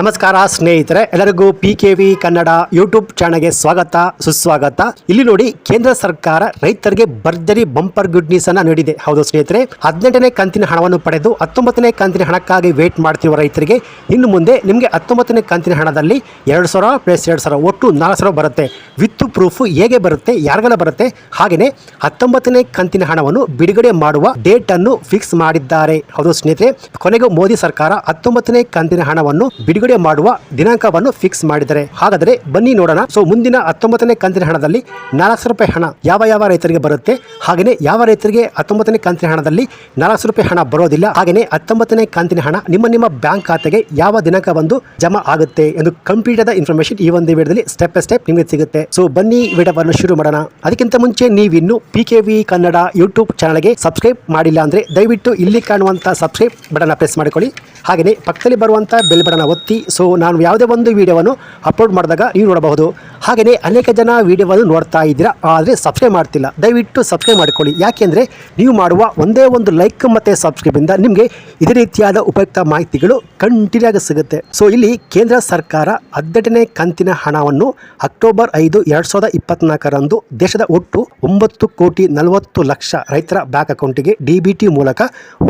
ನಮಸ್ಕಾರ ಸ್ನೇಹಿತರೆ, ಎಲ್ಲರಿಗೂ PKV ಕನ್ನಡ ಯೂಟ್ಯೂಬ್ ಚಾನಲ್ಗೆ ಸ್ವಾಗತ ಸುಸ್ವಾಗತ. ಇಲ್ಲಿ ನೋಡಿ, ಕೇಂದ್ರ ಸರ್ಕಾರ ರೈತರಿಗೆ ಭರ್ಜರಿ ಬಂಪರ್ ಗುಡ್ ನ್ಯೂಸ್ ಅನ್ನ ನೀಡಿದೆ. ಹೌದು ಸ್ನೇಹಿತರೆ, 18ನೇ ಕಂತಿನ ಹಣವನ್ನು ಪಡೆದು 19ನೇ ಕಂತಿನ ಹಣಕ್ಕಾಗಿ ವೇಟ್ ಮಾಡ್ತಿರುವ ರೈತರಿಗೆ ಇನ್ನು ಮುಂದೆ ನಿಮಗೆ 19ನೇ ಕಂತಿನ ಹಣದಲ್ಲಿ 2,000 ಪ್ಲಸ್ 2,000 ಒಟ್ಟು 4,000 ಬರುತ್ತೆ. ವಿತ್ ಪ್ರೂಫ್ ಹೇಗೆ ಬರುತ್ತೆ, ಯಾರಿಗೆಲ್ಲ ಬರುತ್ತೆ, ಹಾಗೆಯೇ 19ನೇ ಕಂತಿನ ಹಣವನ್ನು ಬಿಡುಗಡೆ ಮಾಡುವ ಡೇಟ್ ಅನ್ನು ಫಿಕ್ಸ್ ಮಾಡಿದ್ದಾರೆ. ಹೌದು ಸ್ನೇಹಿತರೆ, ಕೊನೆಗೂ ಮೋದಿ ಸರ್ಕಾರ 19ನೇ ಕಂತಿನ ಹಣವನ್ನು ಬಿಡುಗಡೆ ಮಾಡುವ ದಿನಾಂಕವನ್ನು ಫಿಕ್ಸ್ ಮಾಡಿದ್ದಾರೆ. ಹಾಗಾದರೆ ಬನ್ನಿ ನೋಡೋಣ. ಸೊ ಮುಂದಿನ 19ನೇ ಕಂತಿನ ಹಣದಲ್ಲಿ 4,000 ರೂಪಾಯಿ ಹಣ ಯಾವ ರೈತರಿಗೆ ಬರುತ್ತೆ, ಹಾಗೆಯೇ ಯಾವ ರೈತರಿಗೆ 19ನೇ ಕಂತಿನ ಹಣದಲ್ಲಿ 4,000 ರೂಪಾಯಿ ಹಣ ಬರೋದಿಲ್ಲ, ಹಾಗೆಯೇ 19ನೇ ಕಂತಿನ ಹಣ ನಿಮ್ಮ ಬ್ಯಾಂಕ್ ಖಾತೆಗೆ ಯಾವ ದಿನಾಂಕ ಬಂದು ಜಮಾ ಆಗುತ್ತೆ ಎಂದು ಕಂಪ್ಲೀಟ್ ಆದ ಇನ್ಫಾರ್ಮೇಶನ್ ಈ ಒಂದು ವಿಡಿಯೋದಲ್ಲಿ ಸ್ಟೆಪ್ ಬೈ ಸ್ಟೆಪ್ ನಿಮಗೆ ಸಿಗುತ್ತೆ. ಸೊ ಬನ್ನಿ ವಿಡಿಯೋವನ್ನು ಶುರು ಮಾಡೋಣ. ಅದಕ್ಕಿಂತ ಮುಂಚೆ ನೀವಿನ್ನು PKV ಕನ್ನಡ ಯೂಟ್ಯೂಬ್ ಚಾನಲ್ಗೆ ಸಬ್ಸ್ಕ್ರೈಬ್ ಮಾಡಿಲ್ಲ ಅಂದ್ರೆ ದಯವಿಟ್ಟು ಇಲ್ಲಿ ಕಾಣುವಂತ ಸಬ್ಸ್ಕ್ರೈಬ್ ಬಟನ್ ಪ್ರೆಸ್ ಮಾಡಿಕೊಳ್ಳಿ, ಹಾಗೆಯೇ ಪಕ್ಕದಲ್ಲಿ ಬರುವಂತ ಬೆಲ್ ಬಟನ್ ಒತ್ತಿ. ಸೊ ನಾನು ಯಾವುದೇ ಒಂದು ವಿಡಿಯೋವನ್ನು ಅಪ್ಲೋಡ್ ಮಾಡಿದಾಗ ನೀವು ನೋಡಬಹುದು. ಹಾಗೆಯೇ ಅನೇಕ ಜನ ವಿಡಿಯೋವನ್ನು ನೋಡ್ತಾ ಇದ್ದೀರಾ, ಆದರೆ ಸಬ್ಸ್ಕ್ರೈಬ್ ಮಾಡ್ತಿಲ್ಲ. ದಯವಿಟ್ಟು ಸಬ್ಸ್ಕ್ರೈಬ್ ಮಾಡಿಕೊಳ್ಳಿ, ಯಾಕೆಂದರೆ ನೀವು ಮಾಡುವ ಒಂದೇ ಒಂದು ಲೈಕ್ ಮತ್ತು ಸಬ್ಸ್ಕ್ರೈಬಿಂದ ನಿಮಗೆ ಇದೇ ರೀತಿಯಾದ ಉಪಯುಕ್ತ ಮಾಹಿತಿಗಳು ಕಂಟಿನ್ಯೂ ಆಗಿ ಸಿಗುತ್ತೆ. ಸೊ ಇಲ್ಲಿ ಕೇಂದ್ರ ಸರ್ಕಾರ 18ನೇ ಕಂತಿನ ಹಣವನ್ನು ಅಕ್ಟೋಬರ್ 5, 2024ರಂದು ದೇಶದ ಒಟ್ಟು 9,40,00,000 ರೈತರ ಬ್ಯಾಂಕ್ ಅಕೌಂಟಿಗೆ DBT ಮೂಲಕ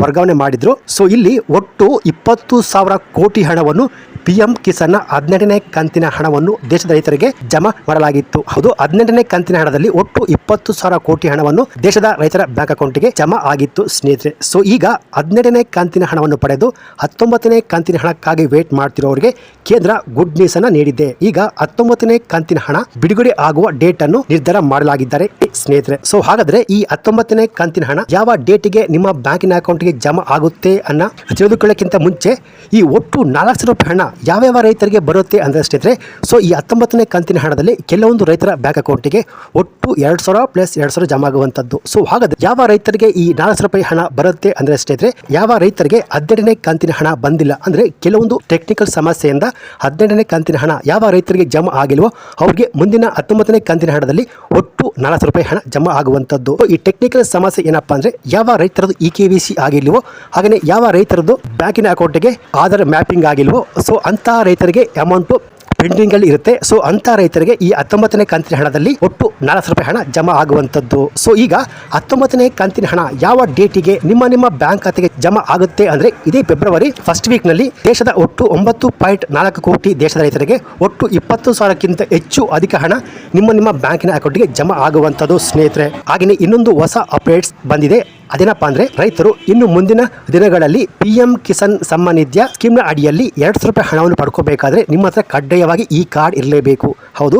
ವರ್ಗಾವಣೆ ಮಾಡಿದ್ರು. ಸೊ ಇಲ್ಲಿ ಒಟ್ಟು 20,000 ಕೋಟಿ ಹಣವನ್ನು PM ಕಿಸಾನ್ 18ನೇ ಕಂತಿನ ಹಣವನ್ನು ದೇಶದ ರೈತರಿಗೆ ಜಮಾ ಮಾಡಲಾಗಿತ್ತು. ಹೌದು, 18ನೇ ಕಂತಿನ ಹಣದಲ್ಲಿ ಒಟ್ಟು 20,000 ಕೋಟಿ ಹಣವನ್ನು ದೇಶದ ರೈತರ ಬ್ಯಾಂಕ್ ಅಕೌಂಟ್ಗೆ ಜಮಾ ಆಗಿತ್ತು ಸ್ನೇಹಿತರೆ. ಸೊ ಈಗ 18ನೇ ಕಂತಿನ ಹಣವನ್ನು ಪಡೆದು 19ನೇ ಕಂತಿನ ಹಣಕ್ಕಾಗಿ ವೇಟ್ ಮಾಡ್ತಿರೋರಿಗೆ ಕೇಂದ್ರ ಗುಡ್ ನ್ಯೂಸ್ ಅನ್ನ ನೀಡಿದೆ. ಈಗ 19ನೇ ಕಂತಿನ ಹಣ ಬಿಡುಗಡೆ ಆಗುವ ಡೇಟ್ ಅನ್ನು ನಿರ್ಧಾರ ಮಾಡಲಾಗಿದ್ದಾರೆ ಸ್ನೇಹಿತರೆ. ಸೊ ಹಾಗಾದ್ರೆ ಈ 19ನೇ ಕಂತಿನ ಹಣ ಯಾವ ಡೇಟಿಗೆ ನಿಮ್ಮ ಬ್ಯಾಂಕಿನ ಅಕೌಂಟ್ಗೆ ಜಮಾ ಆಗುತ್ತೆ ಅನ್ನ ತಿಳಿದುಕೊಳ್ಳಕ್ಕಿಂತ ಮುಂಚೆ ಈ ಒಟ್ಟು 4,000 ರೂಪಾಯಿ ಹಣ ಯಾವ ರೈತರಿಗೆ ಬರುತ್ತೆ ಅಂದ್ರೆ ಸ್ನೇಹಿತರೆ, ಸೊ ಈ 19ನೇ ಕಂತಿನ ಹಣದಲ್ಲಿ ಕೆಲವೊಂದು ರೈತರ ಬ್ಯಾಂಕ್ ಅಕೌಂಟಿಗೆ ಒಟ್ಟು 2,000 ಪ್ಲಸ್ 2,000 ಜಮಾ ಆಗುವಂತದ್ದು. ಸೊ ಹಾಗಾದ್ರೆ ಯಾವ ರೈತರಿಗೆ ಈ 4,000 ರೂಪಾಯಿ ಹಣ ಬರುತ್ತೆ ಅಂದ್ರೆ ಸ್ನೇಹಿತರೆ, ಯಾವ ರೈತರಿಗೆ 18ನೇ ಕಂತಿನ ಹಣ ಬಂದಿಲ್ಲ ಅಂದ್ರೆ ಕೆಲವೊಂದು ಟೆಕ್ನಿಕಲ್ ಸಮಸ್ಯೆಯಿಂದ 18ನೇ ಕಂತಿನ ಹಣ ಯಾವ ರೈತರಿಗೆ ಜಮಾ ಆಗಿಲ್ವೋ ಅವ್ರಿಗೆ ಮುಂದಿನ 19ನೇ ಕಂತಿನ ಹಣದಲ್ಲಿ ಒಟ್ಟು 4,000 ರೂಪಾಯಿ ಹಣ ಜಮಾ ಆಗುವಂತದ್ದು. ಈ ಟೆಕ್ನಿಕಲ್ ಸಮಸ್ಯೆ ಏನಪ್ಪಾ ಅಂದ್ರೆ ಯಾವ ರೈತರದ್ದು EKYC ಆಗಿಲ್ವೋ, ಹಾಗೆ ಯಾವ ರೈತರದ್ದು ಬ್ಯಾಂಕಿನ ಅಕೌಂಟ್ಗೆ ಆಧಾರ್ ಮ್ಯಾಪಿಂಗ್ ಆಗಿಲ್ವೋ, ಸೊ ಅಂತ ರೈತರಿಗೆ ಅಮೌಂಟ್ ಪೆಂಡಿಂಗ್ ಅಲ್ಲಿ ಇರುತ್ತೆ. ಸೊ ಅಂತ ರೈತರಿಗೆ ಈ 19ನೇ ಕಂತಿನ ಹಣದಲ್ಲಿ ಒಟ್ಟು 4,000 ರೂಪಾಯಿ ಹಣ ಜಮಾ ಆಗುವಂತದ್ದು. ಸೊ ಈಗ 19ನೇ ಕಂತಿನ ಹಣ ಯಾವ ಡೇಟಿಗೆ ನಿಮ್ಮ ಬ್ಯಾಂಕ್ ಖಾತೆಗೆ ಜಮಾ ಆಗುತ್ತೆ ಅಂದ್ರೆ ಇದೇ ಫೆಬ್ರವರಿ ಫಸ್ಟ್ ವೀಕ್ ನಲ್ಲಿ ದೇಶದ ಒಟ್ಟು 9.4 ಕೋಟಿ ದೇಶದ ರೈತರಿಗೆ ಒಟ್ಟು 20,000ಕ್ಕಿಂತ ಹೆಚ್ಚು ಅಧಿಕ ಹಣ ನಿಮ್ಮ ಬ್ಯಾಂಕಿನ ಅಕೌಂಟ್ಗೆ ಜಮಾ ಆಗುವಂತದ್ದು ಸ್ನೇಹಿತರೆ. ಹಾಗೆಯೇ ಇನ್ನೊಂದು ಹೊಸ ಅಪ್ಡೇಟ್ಸ್ ಬಂದಿದೆ. ಅದೇನಪ್ಪಾ ಅಂದ್ರೆ ರೈತರು ಇನ್ನು ಮುಂದಿನ ದಿನಗಳಲ್ಲಿ PM ಕಿಸಾನ್ ಸಮ್ಮಾನ್ ನಿಧಿ ಸ್ಕೀಮ್ ನ ಅಡಿಯಲ್ಲಿ 2,000 ರೂಪಾಯಿ ಹಣವನ್ನು ಪಡ್ಕೋಬೇಕಾದ್ರೆ ನಿಮ್ಮ ಹತ್ರ ಕಡ್ಡಾಯವಾಗಿ ಈ ಕಾರ್ಡ್ ಇರಲೇಬೇಕು. ಹೌದು,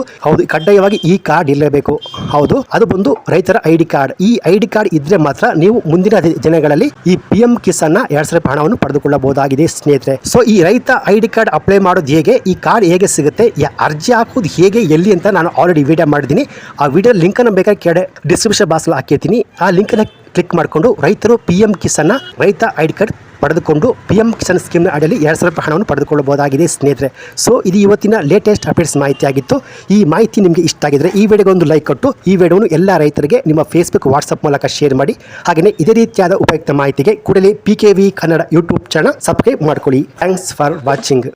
ಕಡ್ಡಾಯವಾಗಿ ಈ ಕಾರ್ಡ್ ಇರಲೇಬೇಕು. ಹೌದು, ಅದು ಬಂದು ರೈತರ ID ಕಾರ್ಡ್. ಈ ID ಕಾರ್ಡ್ ಇದ್ರೆ ಮಾತ್ರ ನೀವು ಮುಂದಿನ ದಿನಗಳಲ್ಲಿ ಈ PM ಕಿಸಾನ್ ನ 2,000 ರೂಪಾಯಿ ಹಣವನ್ನು ಪಡೆದುಕೊಳ್ಳಬಹುದಾಗಿದೆ ಸ್ನೇಹಿತರೆ. ಸೊ ಈ ರೈತ ID ಕಾರ್ಡ್ ಅಪ್ಲೈ ಮಾಡೋದು ಹೇಗೆ, ಈ ಕಾರ್ಡ್ ಹೇಗೆ ಸಿಗುತ್ತೆ, ಅರ್ಜಿ ಹಾಕೋದು ಹೇಗೆ, ಎಲ್ಲಿ ಅಂತ ನಾನು ಆಲ್ರೆಡಿ ವಿಡಿಯೋ ಮಾಡಿದ್ದೀನಿ. ಆ ವಿಡಿಯೋ ಲಿಂಕ್ ಅನ್ನು ಬೇಕಾದ್ರೆ ಕೆಳಗೆ ಡಿಸ್ಕ್ರಿಪ್ಷನ್ ಬಾಕ್ಸ್ ಅಲ್ಲಿ ಹಾಕಿರ್ತೀನಿ. ಆ ಲಿಂಕ್ ಕ್ಲಿಕ್ ಮಾಡಿಕೊಂಡು ರೈತರು PM ಕಿಸಾನ್ ರೈತ ID ಕಾರ್ಡ್ ಪಡೆದುಕೊಂಡು PM ಕಿಸಾನ್ ಸ್ಕೀಮ್ನ ಅಡಿಯಲ್ಲಿ 2,000 ರೂಪಾಯಿ ಹಣವನ್ನು ಪಡೆದುಕೊಳ್ಳಬಹುದಾಗಿದೆ ಸ್ನೇಹಿತರೆ. ಸೊ ಇದು ಇವತ್ತಿನ ಲೇಟೆಸ್ಟ್ ಅಪ್ಡೇಟ್ಸ್ ಮಾಹಿತಿ ಆಗಿತ್ತು. ಈ ಮಾಹಿತಿ ನಿಮಗೆ ಇಷ್ಟ ಆಗಿದ್ರೆ ಈ ವಿಡಿಯೋಗೆ ಒಂದು ಲೈಕ್ ಕೊಟ್ಟು ಈ ವಿಡಿಯೋವನ್ನು ಎಲ್ಲ ರೈತರಿಗೆ ನಿಮ್ಮ Facebook ವಾಟ್ಸಪ್ ಮೂಲಕ ಶೇರ್ ಮಾಡಿ. ಹಾಗೆಯೇ ಇದೇ ರೀತಿಯಾದ ಉಪಯುಕ್ತ ಮಾಹಿತಿಗೆ ಕೂಡಲೇ PKV Kannada YouTube channel subscribe ಮಾಡ್ಕೊಳ್ಳಿ. Thanks for watching.